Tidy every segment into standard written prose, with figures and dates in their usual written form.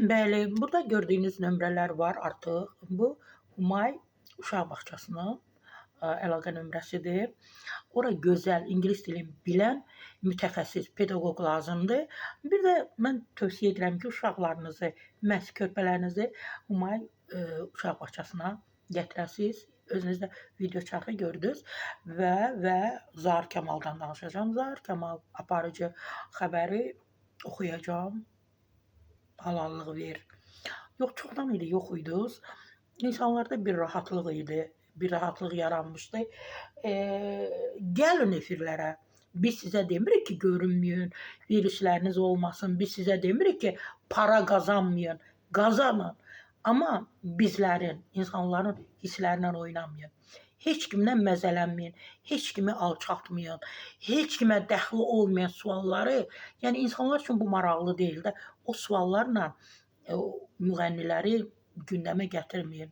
Bəli, burada gördüyünüz nömrələr var artıq. Bu Humay uşaq bağçasının əlaqə nömrəsidir. Ora gözəl ingilis dilini bilən mütəxəssis pedaqoq lazımdır. Bir də mən tövsiyə edirəm ki, uşaqlarınızı, məhz körpələrinizi Humay uşaq bağçasına gətirəsiniz. Özünüz də video çarxı gördünüz və Zahir Kamaldan danışacağam. Zahir Kamal aparıcı xəbəri oxuyacağam. Halallıq ver. Yox, çoxdan idi yox idiniz. İnsanlarda bir rahatlıq idi. Bir rahatlıq yaranmışdı. Gəlin efirlərə. Biz sizə demirik ki, görünməyin, verilişləriniz olmasın. Biz sizə demirik ki, para qazanmayın. Qazanın. Amma bizlərin, insanların hisslərindən oynamayın. Heç kimlə məzələnməyin. Heç kimi alçaltmayın. Heç kimə dəxli olmayan sualları, yəni insanlar üçün bu maraqlı deyil də, o suallarla müğənniləri gündəmə gətirməyin.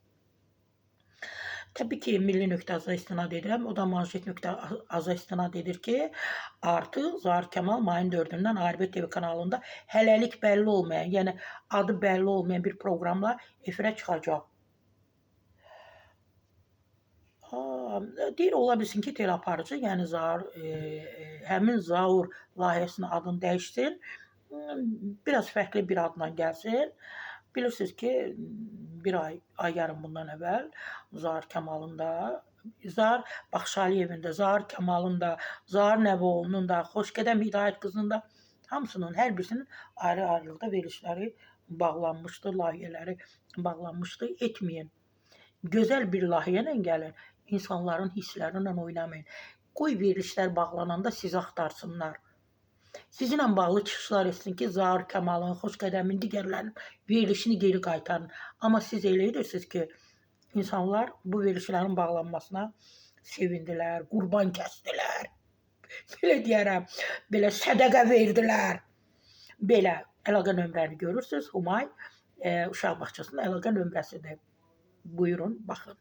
Təbii ki, Milli.az-a istinad edirəm. O da Manşet.az-a istinad edir ki, artıq Zahir Kamal mayın 4-dən ARB TV kanalında hələlik bəlli olmayan, yəni adı bəlli olmayan bir proqramla efirə çıxacaq. Deyir, ola bilsin ki, teleaparıcı, yəni həmin Zaur layihəsinin adını dəyişsin, biraz fərqli bir adla gəlsin. Bilirsiniz ki, bir ay yarım bundan əvvəl Zahir Kamalın da, Zahir Baxşaliyevin də, Zahir Kamalın da, Zahir Nəvioğlunun da, Xoşqədəm Hidayət qızının da hamısının, hər birisinin ayrı-ayrılıqda verilişləri bağlanmışdı, layihələri bağlanmışdı. Etməyin. Gözəl bir layihə ilə gəlin, insanların hisslərindən oynamayın. Qoy verilişlər bağlananda sizi axtarsınlar. Sizinlə bağlı çıxışlar etsin ki, Zahir Kamalın, Xoşqədəmin, digərlərinin verilişini geri qaytarın. Amma siz elə edirsiniz ki, insanlar bu verilişlərin bağlanmasına sevindilər, qurban kəsdilər, belə deyərəm, belə sədəqə verdilər. Belə əlaqə nömrəni görürsünüz, Humay uşaq bağçasının əlaqə nömrəsidir. Buyurun, baxın.